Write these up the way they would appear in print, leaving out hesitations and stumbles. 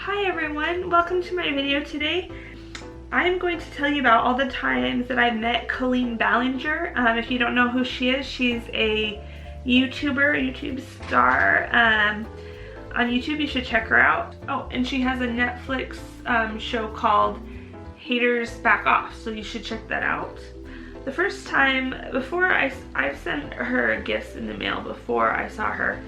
Hi everyone, welcome to my video today. I'm going to tell you about all the times that I've met Colleen Ballinger. If you don't know who she is, she's a YouTube star. On YouTube, you should check her out. Oh, and she has a Netflix show called Haters Back Off, so you should check that out. The first time, I've sent her gifts in the mail before I saw her.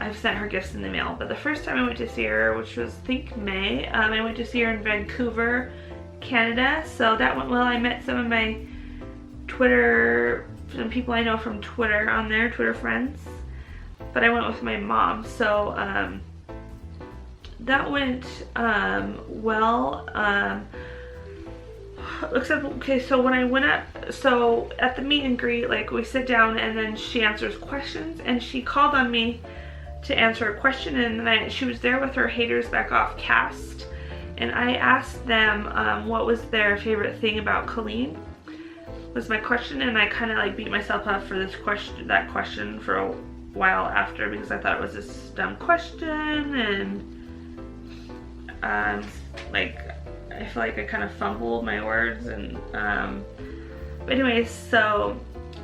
I've sent her gifts in the mail, but the first time I went to see her, which was I think May, I went to see her in Vancouver, Canada, so that went well. I met some of my some people I know from Twitter on there, Twitter friends, but I went with my mom, so that went well, except, okay, so when I went up, so at the meet and greet, like, we sit down and then she answers questions, and she called on me to answer a question, and then she was there with her Haters Back Off cast, and I asked them what was their favorite thing about Colleen, was my question, and I kind of like beat myself up for that question for a while after, because I thought it was this dumb question, and like I feel like I kind of fumbled my words, and but anyways, so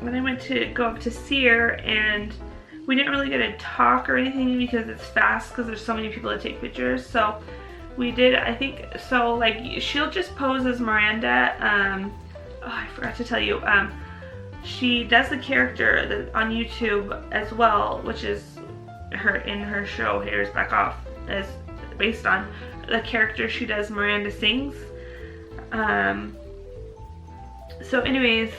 when I went to go up to see her, and we didn't really get to talk or anything because it's fast, because there's so many people to take pictures. So we did, I think, so like she'll just pose as Miranda. Oh, I forgot to tell you. She does the character on YouTube as well, which is in her show Haters Back Off, is based on the character she does. Miranda sings. So anyways,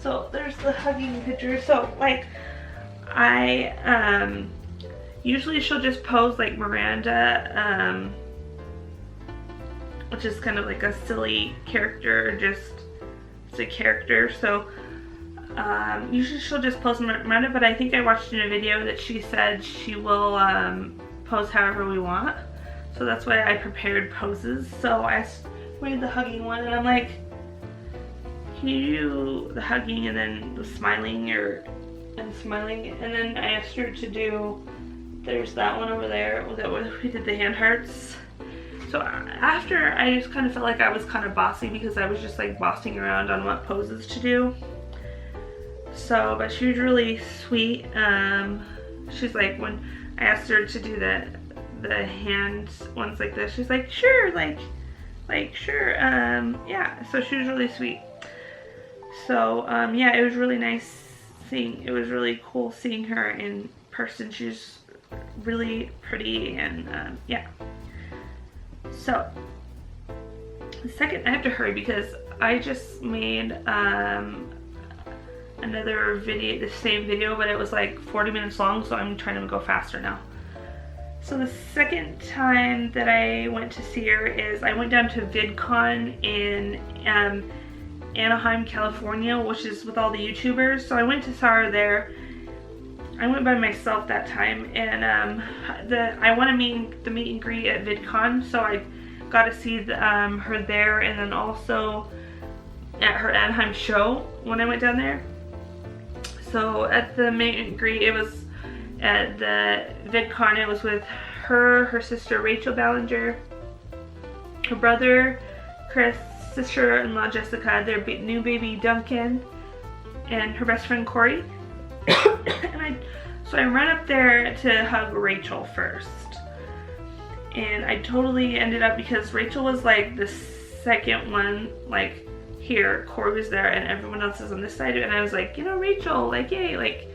so there's the hugging picture. So like usually she'll just pose like Miranda, which is kind of like a silly character, it's a character. So usually she'll just pose Miranda, but I think I watched in a video that she said she will pose however we want. So that's why I prepared poses. So I made the hugging one, and I'm like, can you do the hugging and then the smiling, and smiling, and then I asked her to do, there's that one over there, we did the hand hearts. So after, I just kind of felt like I was kind of bossy, because I was just like bossing around on what poses to do. So, but she was really sweet. She's like, when I asked her to do the hand ones like this, she's like, sure, like sure, yeah. So she was really sweet. So yeah, it was really nice it was really cool seeing her in person. She's really pretty, and yeah. So the second, I have to hurry because I just made another video, the same video, but it was like 40 minutes long, so I'm trying to go faster now. So the second time that I went to see her is I went down to VidCon in Anaheim, California, which is with all the YouTubers. So I went to saw her there. I went by myself that time, and I want to meet the meet and greet at VidCon, so I got to see her there, and then also at her Anaheim show when I went down there. So at the meet and greet, it was at the VidCon, it was with her sister Rachel Ballinger, her brother Chris, sister-in-law Jessica, their new baby Duncan, and her best friend Corey. So I ran up there to hug Rachel first, and I totally ended up, because Rachel was like the second one, like here, Corey was there, and everyone else is on this side, and I was like, you know, Rachel, like, yay, like,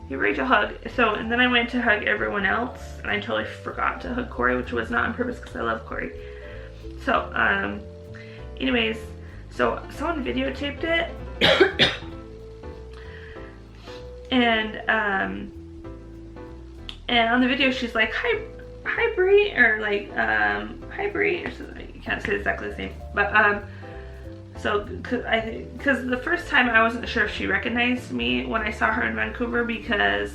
give Rachel a hug. So, and then I went to hug everyone else, and I totally forgot to hug Corey, which was not on purpose, because I love Corey. So, anyways, so someone videotaped it, and on the video she's like, hi Brie, or like, hi Brie, or something. You can't say exactly the same, but so because the first time I wasn't sure if she recognized me when I saw her in Vancouver, because,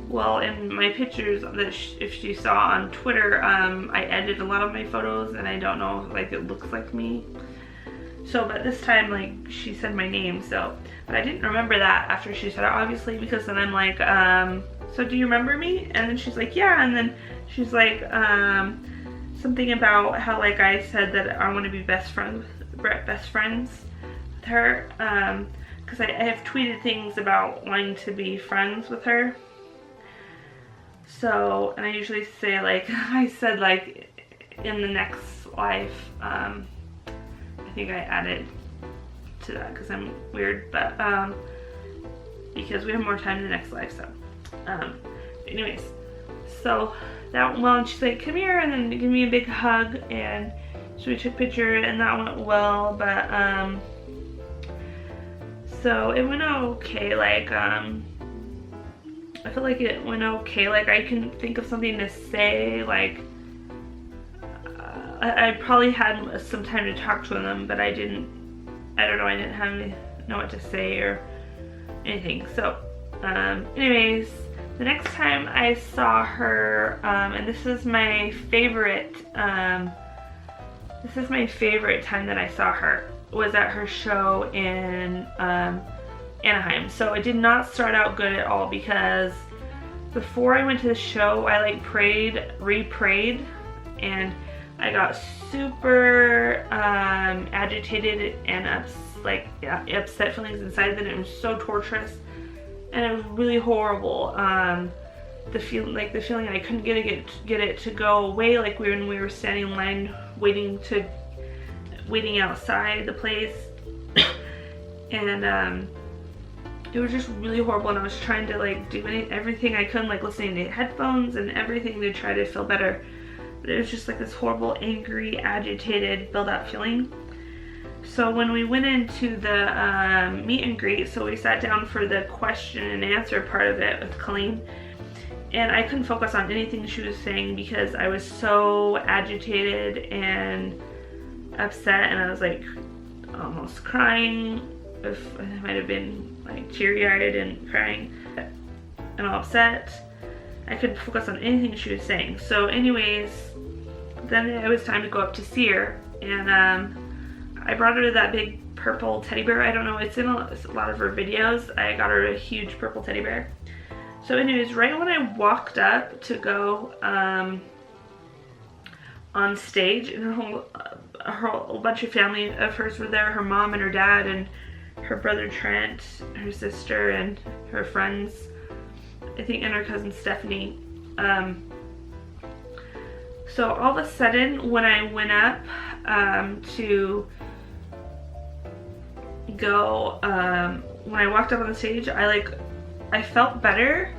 well, in my pictures that if she saw on Twitter, I edited a lot of my photos, and I don't know, like, it looks like me. So, but this time, like, she said my name, so, but I didn't remember that after she said it, obviously, because then I'm like, so do you remember me? And then she's like, yeah. And then she's like, something about how like I said that I want to be best friends with her, because I have tweeted things about wanting to be friends with her. So, and I usually say like, I said like in the next life, I think I added to that because I'm weird, but because we have more time in the next life, so anyways, so that went well, and she's like, come here, and then give me a big hug, and so we took a picture, and that went well, but so it went okay, like I feel like it went okay, like I can think of something to say, like I probably had some time to talk to them, but I don't know, I didn't know what to say or anything. So anyways, the next time I saw her, and this is my favorite time that I saw her, was at her show in Anaheim. So it did not start out good at all, because before I went to the show, I like re-prayed, and I got super agitated and upset feelings inside that it was so torturous, and it was really horrible. The feeling I couldn't get it to go away, like when we were standing in line waiting outside the place, and it was just really horrible, and I was trying to like do everything I could, like listening to headphones and everything to try to feel better. But it was just like this horrible, angry, agitated, build-up feeling. So when we went into the meet and greet, so we sat down for the question and answer part of it with Colleen, and I couldn't focus on anything she was saying because I was so agitated and upset, and I was like almost crying. If I might have been like teary-eyed and crying and all upset. I couldn't focus on anything she was saying. So anyways, then it was time to go up to see her, and I brought her that big purple teddy bear. I don't know, it's in a lot of her videos. I got her a huge purple teddy bear. So anyways, right when I walked up to go on stage, and a whole bunch of family of hers were there, her mom and her dad and her brother Trent, her sister, and her friends, I think, and her cousin Stephanie. So all of a sudden, when I went up to go, when I walked up on the stage, I felt better,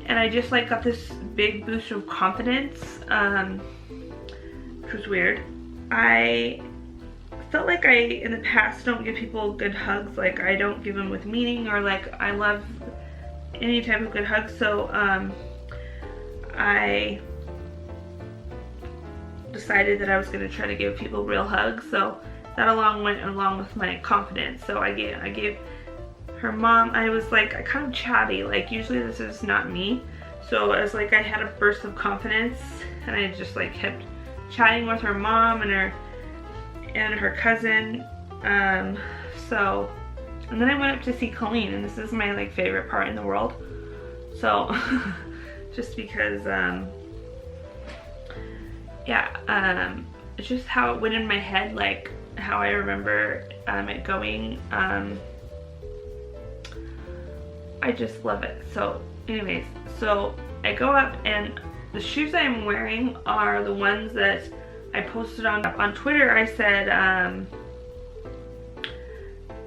and I just like got this big boost of confidence, which was weird. I felt like I, in the past, don't give people good hugs. Like, I don't give them with meaning, or like, I love any type of good hug. So I decided that I was going to try to give people real hugs. So that went along with my confidence. So I gave her mom, I was like kind of chatty, like usually this is not me. So I was like, I had a burst of confidence, and I just like kept chatting with her mom and her cousin. So, and then I went up to see Colleen, and this is my like favorite part in the world. So just because it's just how it went in my head, like how I remember it going. I just love it. So anyways, so I go up, and the shoes I'm wearing are the ones that I posted on Twitter. I said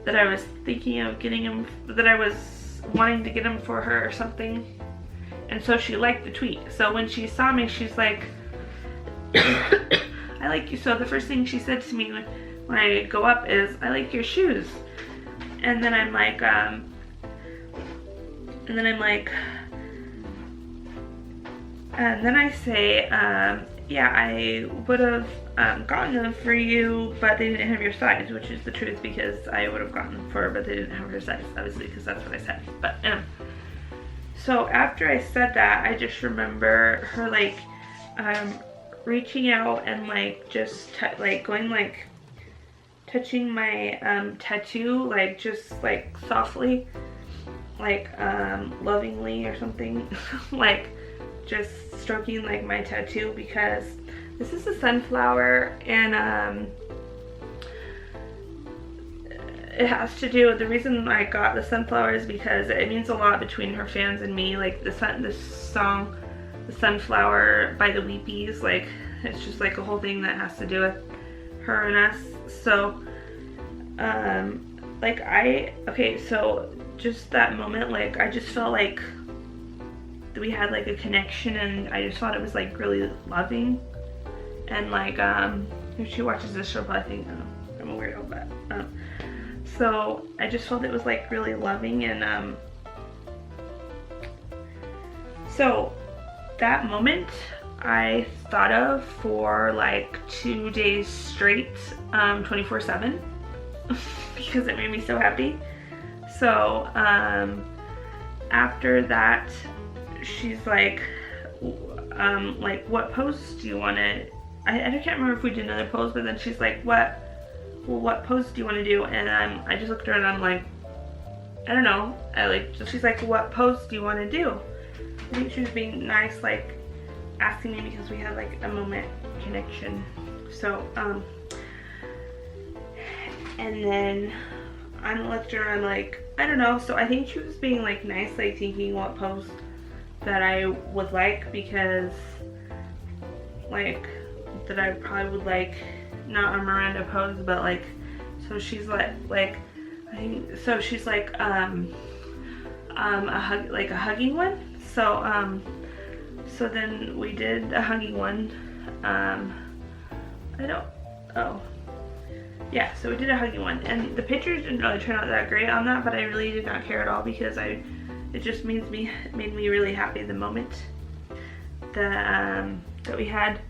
that I was thinking of getting them, that I was wanting to get them for her or something, and so she liked the tweet. So when she saw me, she's like, I like you. So the first thing she said to me when I go up is, I like your shoes. And then I'm like, and then I say, yeah, I would have gotten them for you, but they didn't have your size, which is the truth, because I would have gotten them for her, but they didn't have her size, obviously, because that's what I said. But so after I said that, I just remember her like reaching out and like just going like touching my tattoo, like just like softly, like lovingly or something, like just stroking like my tattoo, because this is a sunflower, and it has to do with, the reason I got the sunflower is because it means a lot between her fans and me. Like this song, The Sunflower by the Weepies, like it's just like a whole thing that has to do with her and us. So like so just that moment, like I just felt like we had like a connection, and I just thought it was like really loving. And like if she watches this, she'll probably think I'm a weirdo, but so I just felt it was like really loving. And so that moment I thought of for like 2 days straight, 24/7, because it made me so happy. So after that, she's like what pose do you want to, I can't remember if we did another pose, but then she's like, what pose do you want to do? And I just looked at her and I'm like, I don't know. She's like, what pose do you want to do? I think she was being nice, like asking me because we had like a moment connection. So and then I looked at her and I'm like, I don't know. So I think she was being like nice, like thinking what pose that I would like, because like that I probably would like, not a Miranda pose, but like, so she's like I think, so she's like a hugging one. So so then we did a hugging one. Yeah, so we did a hugging one, and the pictures didn't really turn out that great on that, but I really did not care at all, because it just made me really happy, the moment that we had.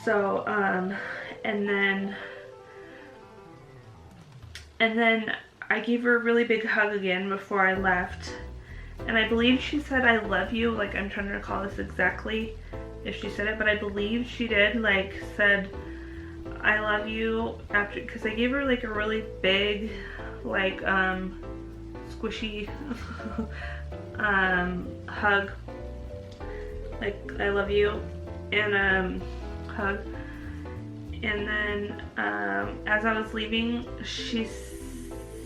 So and then I gave her a really big hug again before I left, and I believe she said I love you. Like, I'm trying to recall this exactly if she said it, but I believe she did, like said I love you after, because I gave her like a really big, like squishy hug, like I love you, and hug. And then as I was leaving, she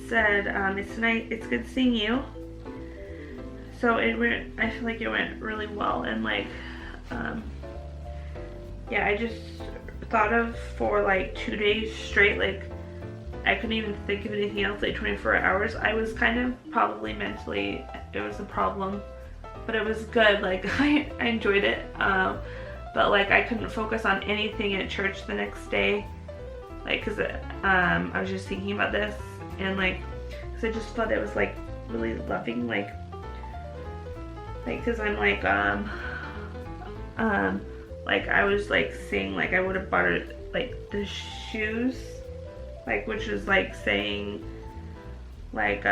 said, it's good seeing you. So I feel like it went really well, and like yeah, I just thought of for like 2 days straight, like I couldn't even think of anything else, like 24 hours. I was kind of probably mentally, it was a problem, but it was good. Like I enjoyed it, but like I couldn't focus on anything at church the next day, like because I was just thinking about this, and like because I just thought it was like really loving, like because I'm like I was like saying, like I would have bought her like the shoes, like which was like saying like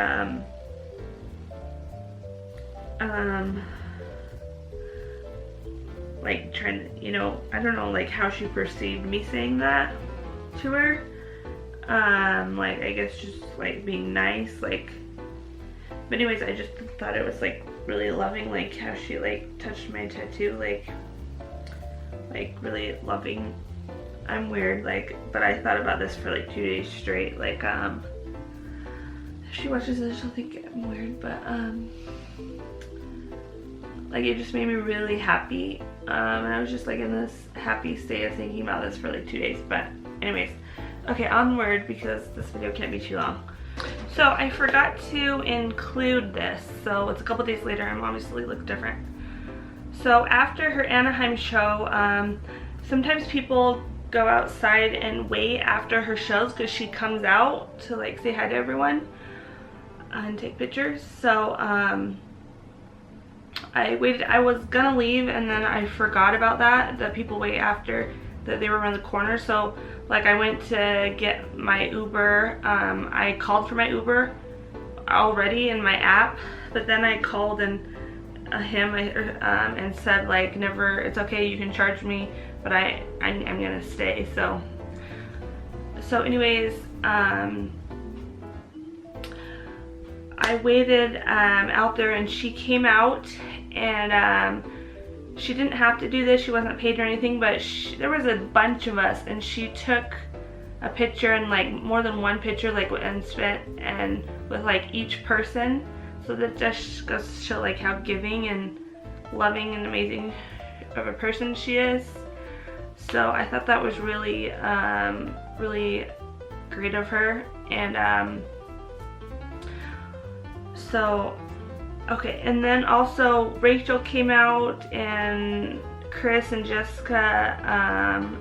like trying to, you know, I don't know, like how she perceived me saying that to her, like I guess just like being nice, like, but anyways, I just thought it was like really loving, like how she like touched my tattoo, like really loving. I'm weird, like, but I thought about this for like 2 days straight, like if she watches this she'll think I'm weird, but like it just made me really happy, and I was just like in this happy state of thinking about this for like 2 days. But anyways, okay, onward, because this video can't be too long. So I forgot to include this, so it's a couple days later. I'm obviously look different. So after her Anaheim show, sometimes people go outside and wait after her shows because she comes out to like say hi to everyone and take pictures. So I waited. I was gonna leave, and then I forgot about that people wait after, that they were around the corner. So like I went to get my Uber. I called for my Uber already in my app, but then I called and him and said like, never, it's okay, you can charge me, but I'm gonna stay. So anyways, I waited out there, and she came out, and she didn't have to do this. She wasn't paid or anything, but there was a bunch of us, and she took a picture, and like more than one picture, like and with like each person. So that just goes to show like how giving and loving and amazing of a person she is. So I thought that was really really great of her. And so okay, and then also Rachel came out, and Chris and Jessica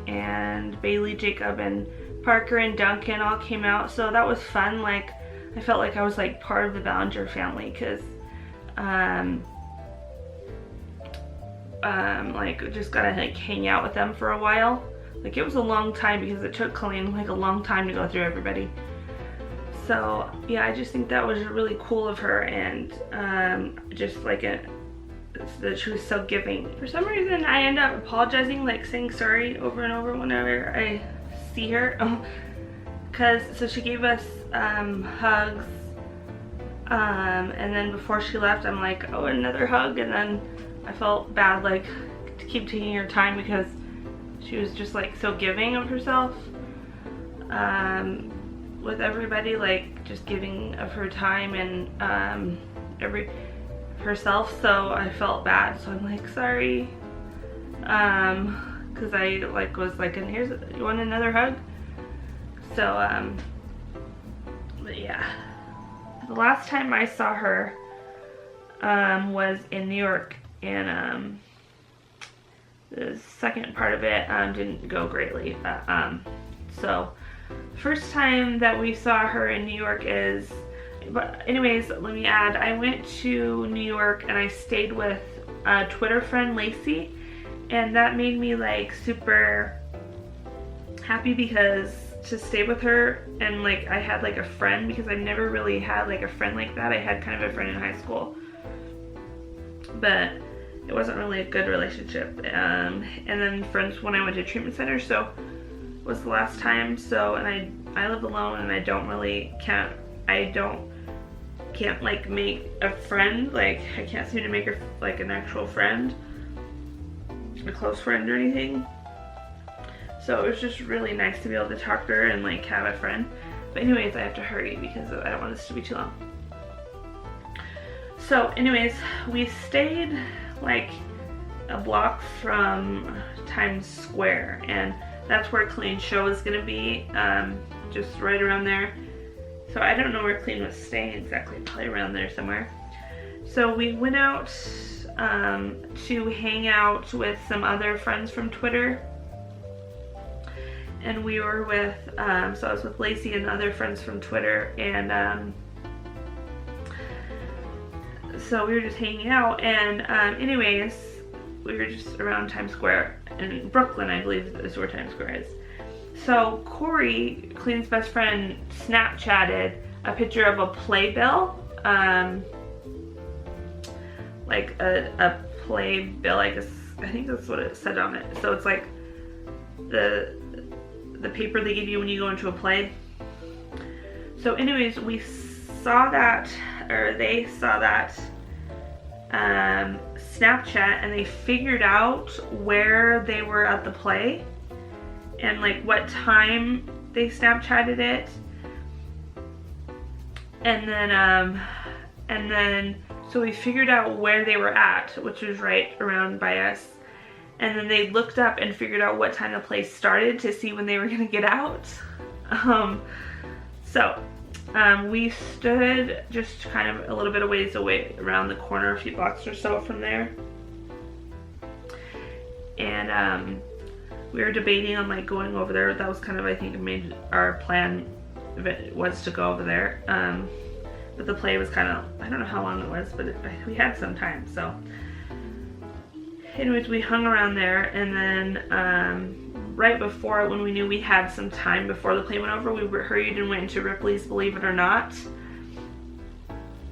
and Bailey, Jacob, and Parker and Duncan all came out. So that was fun. Like, I felt like I was like part of the Ballinger family, because like just gotta like hang out with them for a while. Like, it was a long time because it took Colleen like a long time to go through everybody. So yeah, I just think that was really cool of her, and just like that she was so giving. For some reason I end up apologizing, like saying sorry over and over whenever I see her. So she gave us hugs, and then before she left I'm like, oh, another hug, and then I felt bad like to keep taking her time because she was just like so giving of herself with everybody, like just giving of her time and herself. So I felt bad, so I'm like, sorry, because I like was like, and here's, you want another hug? So but yeah, the last time I saw her was in New York, and the second part of it didn't go greatly, but so first time that we saw her in New York is, but anyways, let me add, I went to New York and I stayed with a Twitter friend, Lacey, and that made me like super happy because to stay with her, and like I had like a friend, because I've never really had like a friend like that. I had kind of a friend in high school, but it wasn't really a good relationship, and then friends when I went to treatment center, so it was the last time. So, and I live alone, and I don't really can't like make a friend, like I can't seem to make her like an actual friend, a close friend or anything. So it was just really nice to be able to talk to her and like have a friend. But anyways, I have to hurry because I don't want this to be too long. So anyways, we stayed like a block from Times Square, and that's where Colleen's show is going to be, just right around there. So I don't know where Colleen was staying exactly, probably around there somewhere. So we went out to hang out with some other friends from Twitter. And we were with, so I was with Lacey and other friends from Twitter, and so we were just hanging out, and anyways, we were just around Times Square, in Brooklyn, I believe is where Times Square is. So Corey, Colleen's best friend, Snapchatted a picture of a playbill, like a playbill, I guess, I think that's what it said on it. So it's like the paper they give you when you go into a play. So anyways, we saw that, or they saw that Snapchat, and they figured out where they were at the play and like what time they Snapchatted it, and then so we figured out where they were at, which was right around by us. And then they looked up and figured out what time the play started to see when they were gonna get out. We stood just kind of a little bit of ways away around the corner, a few blocks or so from there. And we were debating on like going over there. That was kind of, I think, our plan was to go over there. But the play was kind of, I don't know how long it was, but we had some time, so. Anyways, we hung around there, and then right before, when we knew we had some time before the play went over, we hurried and went into Ripley's Believe It or Not.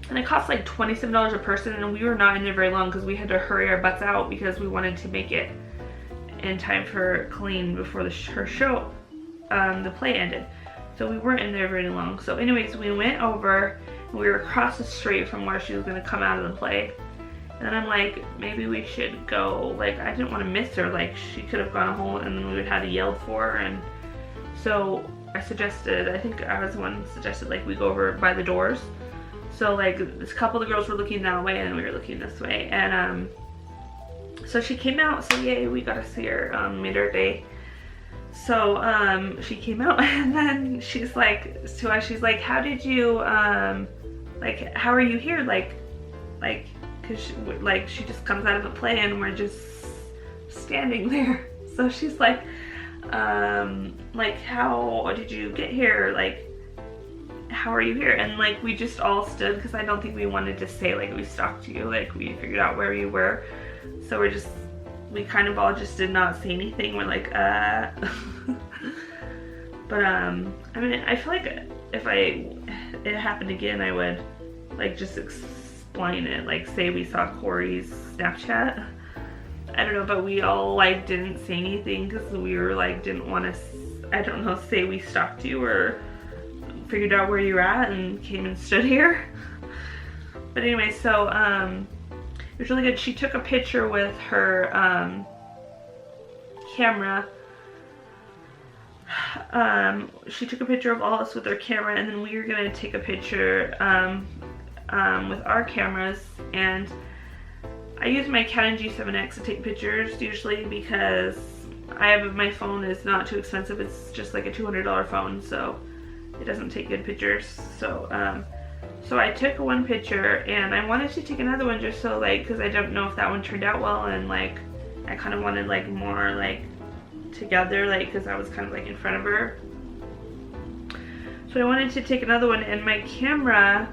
And it cost like $27 a person, and we were not in there very long because we had to hurry our butts out because we wanted to make it in time for Colleen before her show, the play ended. So we weren't in there very long. So anyways, we went over, We were across the street from where she was gonna come out of the play. And I'm like, maybe we should go. Like, I didn't want to miss her. Like, she could have gone home and then we would have had to yell for her. And so I suggested, I think I was the one who suggested, like, we go over by the doors. So, like, this couple of the girls were looking that way and we were looking this way. And so she came out. So, yay, we got to see her later day. So, she came out and then she's like, to us, she's like, how did you, like, how are you here? Like, because she just comes out of a play and we're just standing there. So she's like, how did you get here? Like, how are you here? And like, we just all stood because I don't think we wanted to say like we stalked you. Like, we figured out where you were. So we kind of all just did not say anything. We're like, But I mean, I feel like if it happened again, I would like just explain it. Like, say we saw Corey's Snapchat. I don't know, but we all like didn't say anything because we were like, didn't want to, I don't know, say we stalked you or figured out where you're at and came and stood here. But anyway, so it was really good. She took a picture with her camera. She took a picture of all us with her camera, and then we were gonna take a picture with our cameras. And I use my Canon G7X to take pictures usually because my phone is not too expensive. It's just like a $200 phone, so it doesn't take good pictures. So so I took one picture and I wanted to take another one just so like, because I don't know if that one turned out well, and like I kind of wanted like more like together, like, because I was kind of like in front of her. So I wanted to take another one and my camera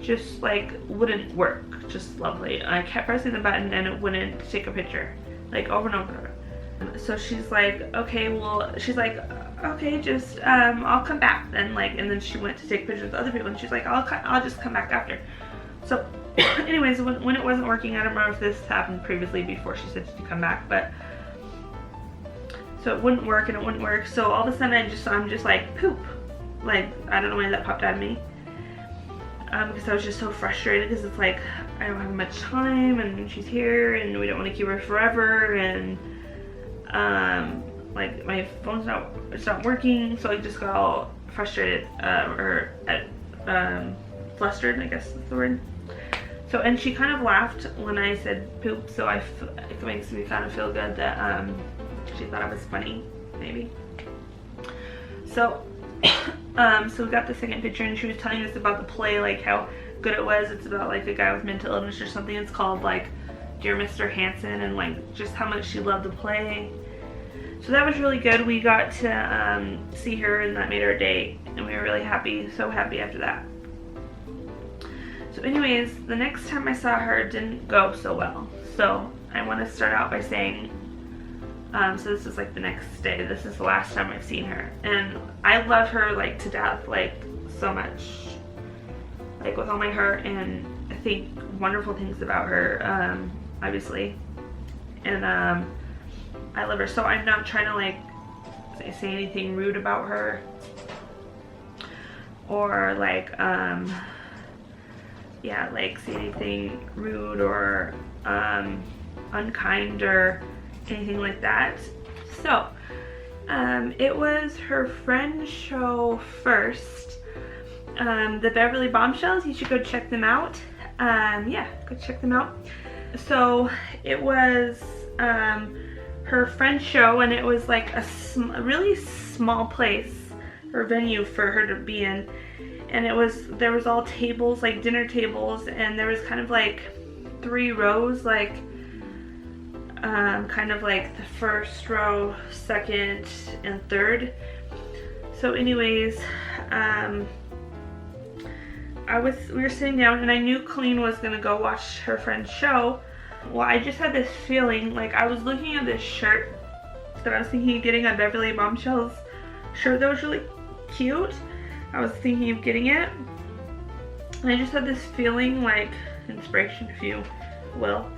just like wouldn't work. Just lovely. I kept pressing the button and it wouldn't take a picture, like over and over. So she's like, okay, well, she's like, okay, just I'll come back then, like, and then she went to take pictures with other people and she's like, I'll just come back after. So anyways, when it wasn't working, I don't remember if this happened previously before she said to come back, but so it wouldn't work and it wouldn't work. So all of a sudden I'm just like, poop. Like, I don't know why that popped out of me. Because I was just so frustrated because it's like, I don't have much time and she's here and we don't want to keep her forever, and like my phone's it's not working. So I just got all frustrated, flustered, I guess is the word. So, and she kind of laughed when I said poop, so it makes me kind of feel good that she thought it was funny, maybe. So so we got the second picture and she was telling us about the play, like how good it was. It's about like a guy with mental illness or something. It's called like Dear Mr. Hansen, and like just how much she loved the play. So that was really good. We got to see her and that made our day, and we were really happy, so happy after that. So anyways, the next time I saw her didn't go so well. So I want to start out by saying, so this is like the next day. This is the last time I've seen her. And I love her like to death, like so much. Like with all my heart, and I think wonderful things about her, obviously. And I love her. So I'm not trying to like say anything rude about her. Or like, yeah, like say anything rude or unkind or anything like that. So it was her friend's show first, the Beverly Bombshells. You should go check them out. Yeah, go check them out. So it was her friend's show, and it was like a really small place or venue for her to be in, and there was all tables, like dinner tables, and there was kind of like 3 rows, like kind of like the first row, second, and third. So anyways, we were sitting down, and I knew Colleen was gonna go watch her friend's show. Well, I just had this feeling, like I was looking at this shirt that I was thinking of getting, a Beverly Bombshells shirt that was really cute. I was thinking of getting it, and I just had this feeling, like inspiration, if you will,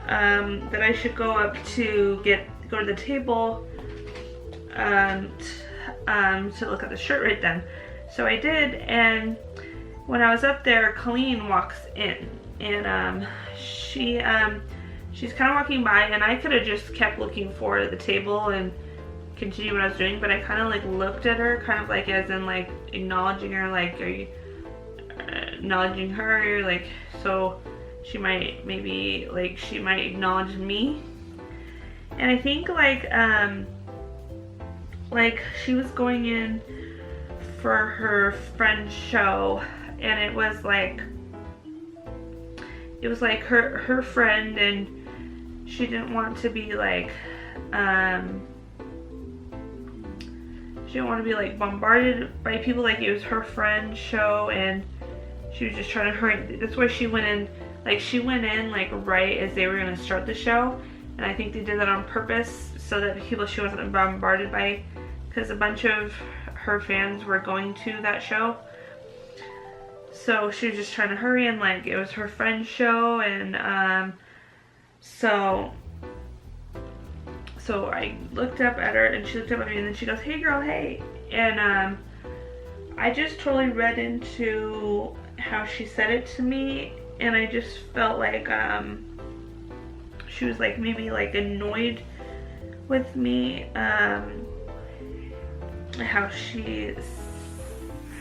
that I should go up to go to the table to look at the shirt right then. So I did, and when I was up there, Colleen walks in, and she's kind of walking by, and I could have just kept looking for the table and continue what I was doing, but I kind of like looked at her, kind of like as in like acknowledging her, like, are you acknowledging her? Like, so she might maybe like she might acknowledge me. And I think like she was going in for her friend's show, and it was like her friend, and she didn't want to be like she didn't want to be like bombarded by people. Like, it was her friend's show, and she was just trying to hurry. That's why she went in. Like, she went in like right as they were gonna start the show, and I think they did that on purpose so that people she wasn't bombarded by, because a bunch of her fans were going to that show. So she was just trying to hurry, and like it was her friend's show, and so I looked up at her, and she looked up at me, and then she goes, "Hey girl, hey." And I just totally read into how she said it to me, and I just felt like she was like maybe like annoyed with me, how she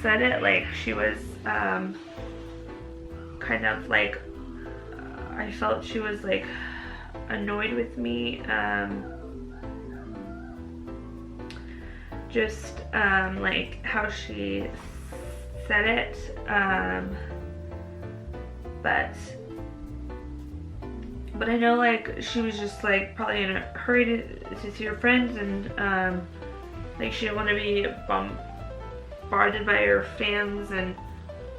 said it, like she was kind of like I felt she was like annoyed with me, just like how she said it, but I know like she was just like probably in a hurry to see her friends, and like she didn't want to be bombarded by her fans. And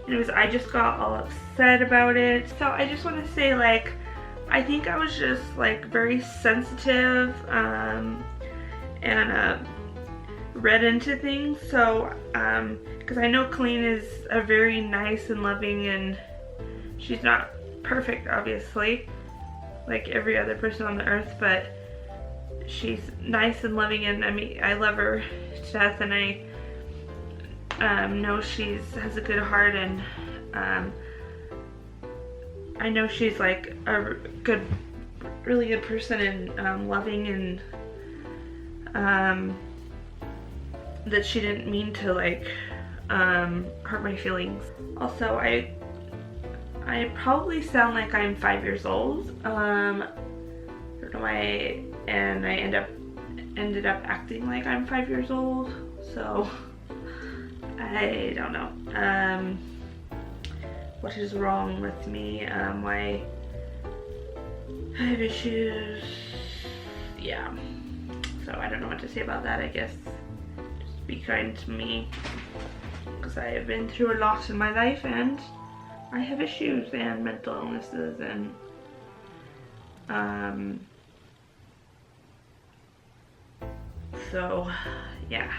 anyways, I just got all upset about it. So I just want to say, like, I think I was just like very sensitive, and read into things. So because I know Colleen is a very nice and loving, and she's not perfect, obviously, like every other person on the earth, but she's nice and loving, and I mean, I love her to death, and I know she has a good heart, and I know she's like a really good person, and loving, and that she didn't mean to like hurt my feelings. Also, I probably sound like I'm 5 years old. I don't know why, and I ended up acting like I'm 5 years old. So I don't know what is wrong with me. Why I have issues. Yeah. So I don't know what to say about that. I guess just be kind to me, because I have been through a lot in my life, and I have issues and mental illnesses, and so yeah,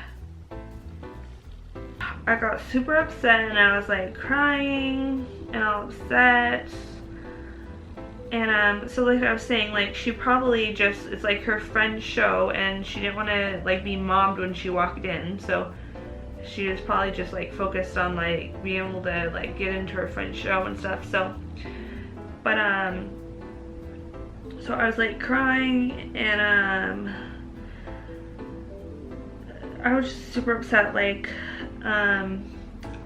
I got super upset, and I was like crying and all upset, and so like I was saying, like she probably just, it's like her friend's show, and she didn't want to like be mobbed when she walked in, so she was probably just like focused on like being able to like get into her friend's show and stuff. So but so I was like crying, and I was just super upset. Like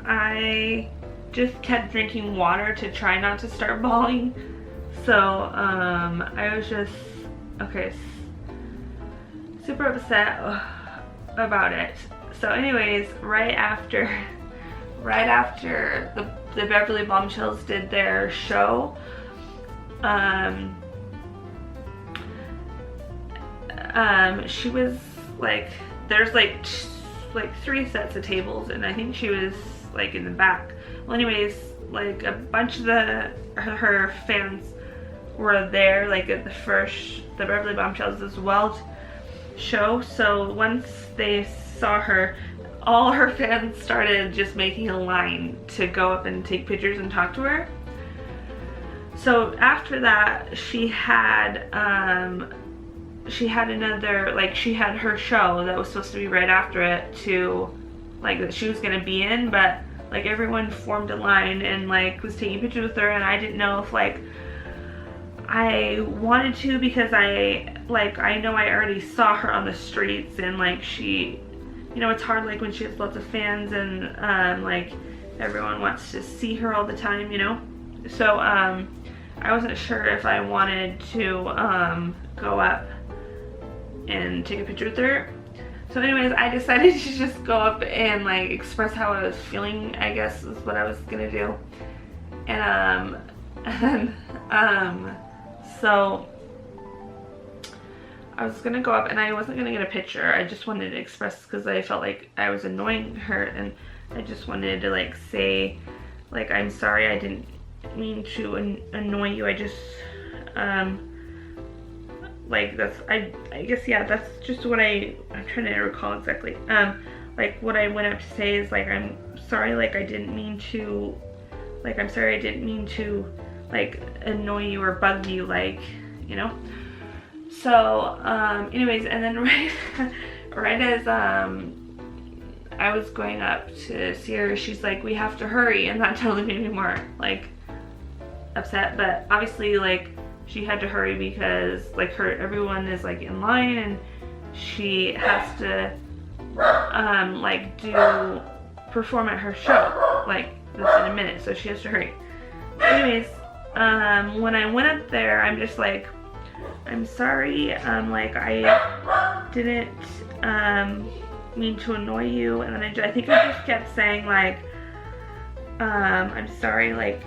I just kept drinking water to try not to start bawling. So I was just super upset about it. So anyways, right after the Beverly Bombshells did their show, she was like, there's like 3 sets of tables, and I think she was like in the back. Well, anyways, like a bunch of her fans were there, like at the Beverly Bombshells as well show. So once they saw her, all her fans started just making a line to go up and take pictures and talk to her. So after that, she had another, like she had her show that was supposed to be right after it, to like that she was gonna be in, but like everyone formed a line and like was taking pictures with her, and I didn't know if like I wanted to, because I know I already saw her on the streets, and like she, you know, it's hard like when she has lots of fans and like everyone wants to see her all the time, you know. So I wasn't sure if I wanted to go up and take a picture with her. So anyways, I decided to just go up and like express how I was feeling, I guess is what I was gonna do. And so I was gonna go up, and I wasn't gonna get a picture. I just wanted to express, because I felt like I was annoying her, and I just wanted to like say, like, I'm sorry, I didn't mean to annoy you. I just like that's I guess, yeah, that's just what I'm trying to recall exactly. Like what I went up to say is like, I'm sorry, like I didn't mean to, like I'm sorry I didn't mean to like annoy you or bug you, like, you know. So anyways, and then right as I was going up to see her, she's like, we have to hurry, and that totally made me more like upset. But obviously like she had to hurry because like everyone is like in line, and she has to like perform at her show, like that's in a minute, so she has to hurry. Anyways, when I went up there, I'm just like, I'm sorry, like I didn't mean to annoy you. And then I think I just kept saying like, I'm sorry, like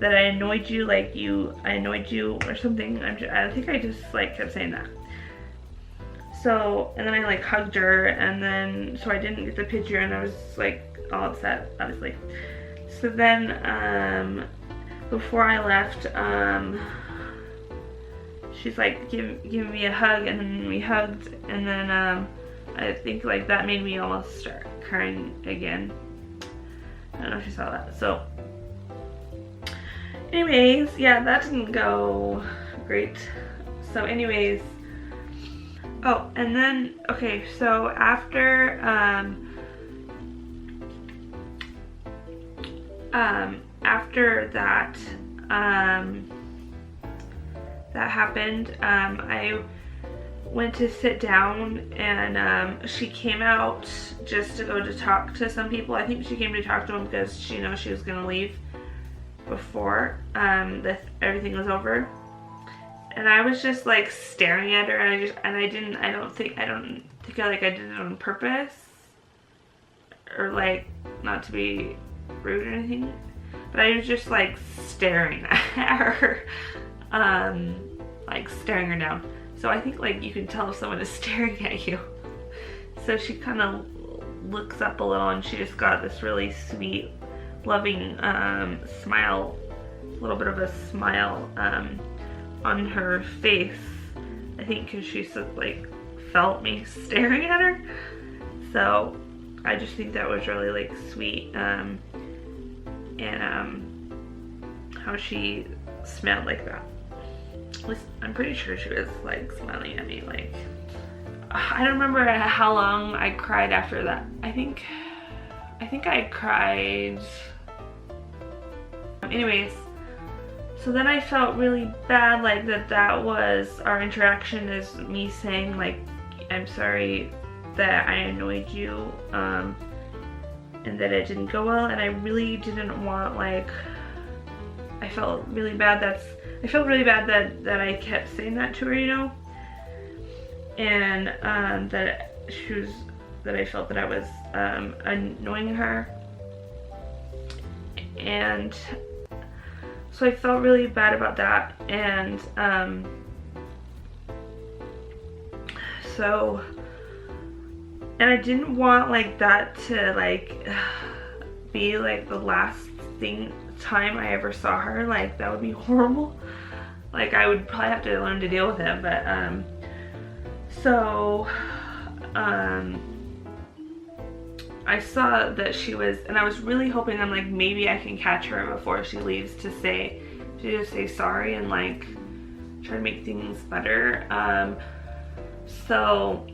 that I annoyed you, like I annoyed you or something. I think I just like kept saying that. So, and then I like hugged her, and then, so I didn't get the picture, and I was like all upset, obviously. So then, before I left, she's like giving me a hug, and then we hugged, and then I think like that made me almost start crying again. I don't know if you saw that. So anyways, yeah, that didn't go great. So anyways, oh, and then, okay, so after that that happened, I went to sit down, and she came out just to go to talk to some people. I think she came to talk to them because she knows she was gonna leave before everything was over. And I was just like staring at her, and I don't think I did it on purpose, or like not to be rude or anything, but I was just like staring at her, like staring her down. So I think like you can tell if someone is staring at you. So she kind of looks up a little, and she just got this really sweet, loving smile, a little bit of a smile on her face, I think, because she like felt me staring at her. So I just think that was really like sweet, and how she smiled like that. At least I'm pretty sure she was like smiling at me. Like, I don't remember how long I cried after that. I think I cried. Anyways, so then I felt really bad, like that was our interaction, is me saying like, I'm sorry that I annoyed you, and that it didn't go well, and I really didn't want, like, I felt really bad that I kept saying that to her, you know, and that I felt that I was annoying her, and so I felt really bad about that. And and I didn't want like that to like be like the last time I ever saw her. Like, that would be horrible. Like, I would probably have to learn to deal with it. But I saw that she was, and I was really hoping, I'm like, maybe I can catch her before she leaves to just say sorry and like try to make things better. So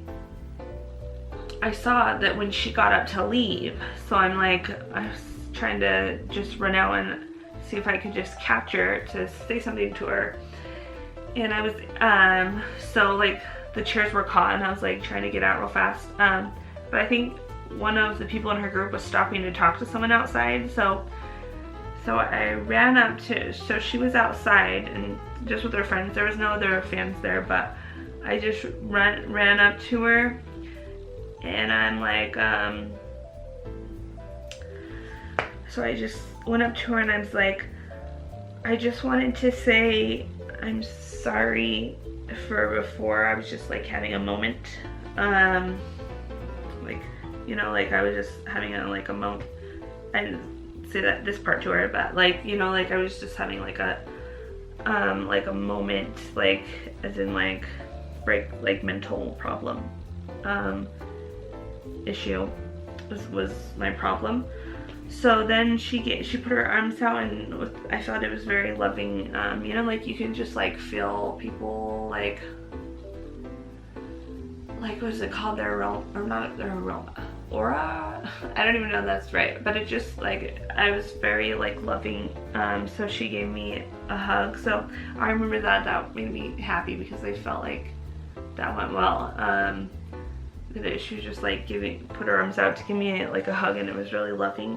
I saw that when she got up to leave, so I'm like, I was trying to just run out and see if I could just catch her to say something to her. And I was, so like the chairs were caught and I was like trying to get out real fast. But I think one of the people in her group was stopping to talk to someone outside. So I ran up to, so she was outside and just with her friends. There was no other fans there, but I just ran up to her and I'm like, so I just went up to her and I was like, I just wanted to say I'm sorry for before. I was just like having a moment, like, you know, like I was just having a moment. I didn't say that this part to her, but like, you know, like I was just having like a moment, like as in like mental problem, issue was my problem. So then she put her arms out and I thought it was very loving. You know, like you can just like feel people like what is it called, their aroma, or not their aroma, aura? I don't even know if that's right, but it just like, I was very like loving. So she gave me a hug. So I remember that made me happy because I felt like that went well. That she was just like put her arms out to give me like a hug and it was really loving.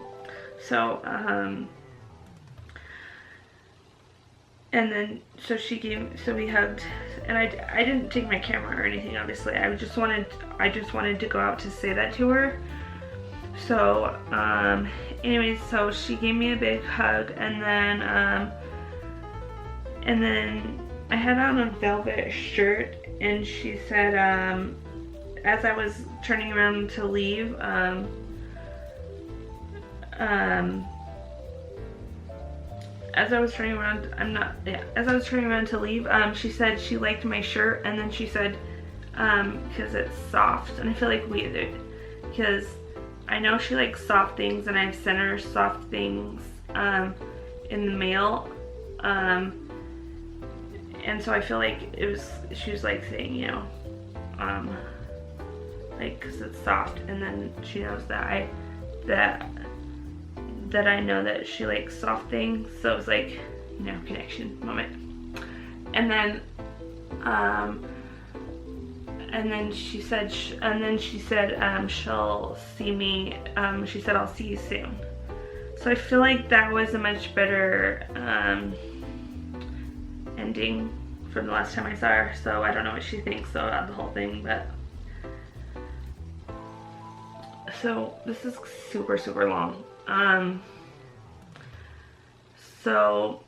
So, and then, so we hugged, and I didn't take my camera or anything, obviously. I just wanted to go out to say that to her. So, anyways, so she gave me a big hug, and then I had on a velvet shirt, and she said, as I was turning around to leave, as I was turning around to leave, she said she liked my shirt, and then she said, because it's soft, and I feel like because I know she likes soft things, and I've sent her soft things, in the mail, and so I feel like she was like saying, you know, like, because it's soft, and then she knows that I know that she likes soft things, so it was like, you know, connection moment. And then she said she'll see me. She said I'll see you soon. So I feel like that was a much better ending from the last time I saw her. So I don't know what she thinks about the whole thing, but so this is super, super long. So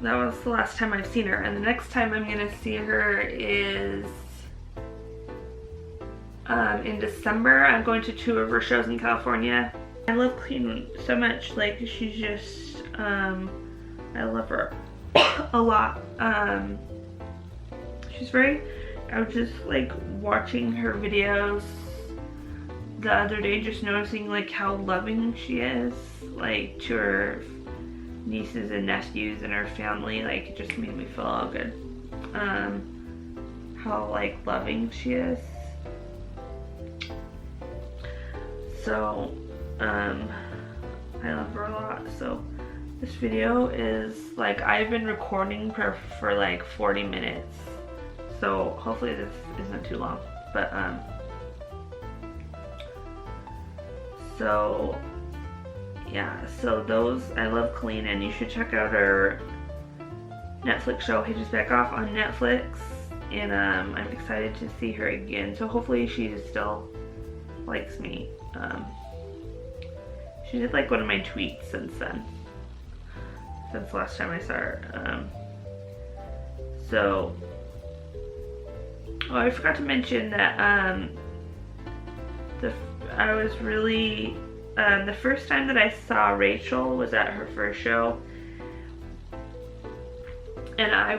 that was the last time I've seen her, and the next time I'm gonna see her is in December. I'm going to 2 of her shows in California. I love Colleen so much. Like, she's just I love her a lot. I was just like watching her videos the other day, just noticing like how loving she is, like to her nieces and nephews and her family. Like, it just made me feel all good. How like loving she is. So I love her a lot. So this video is like, I've been recording for like 40 minutes, so hopefully this isn't too long, but so yeah, so I love Colleen, and you should check out her Netflix show, Hitches Back Off, on Netflix, and I'm excited to see her again, so hopefully she still likes me. She did like one of my tweets since then, since last time I saw her. So, oh, I forgot to mention that I was really, the first time that I saw Rachel was at her first show, and I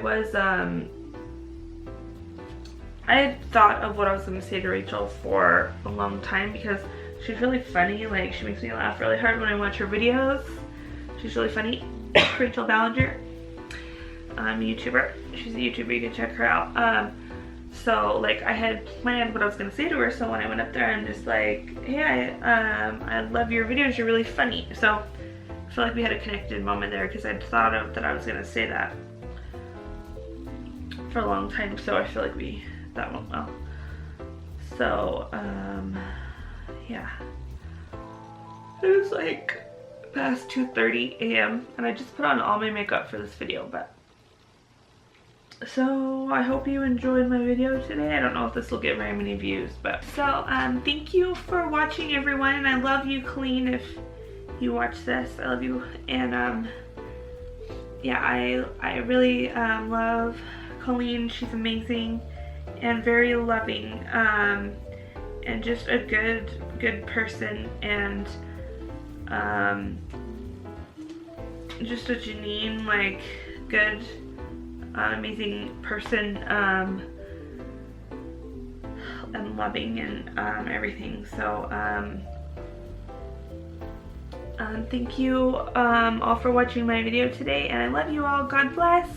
had thought of what I was going to say to Rachel for a long time, because she's really funny. Like, she makes me laugh really hard when I watch her videos. She's really funny. Rachel Ballinger, YouTuber. She's a YouTuber, you can check her out. so like I had planned what I was gonna say to her, so when I went up there, I'm just like, hey, I love your videos, you're really funny. So I feel like we had a connected moment there because I'd thought of that I was gonna say that for a long time, so I feel like that went well. So yeah, it was like past 2:30 a.m. and I just put on all my makeup for this video, but so I hope you enjoyed my video today. I don't know if this will get very many views, but so thank you for watching, everyone, and I love you, Colleen, if you watch this. I love you. And yeah, I really love Colleen. She's amazing and very loving, and just a good person, and just a genuine, like, good, amazing person, and loving, and everything. So thank you all for watching my video today, and I love you all. God bless.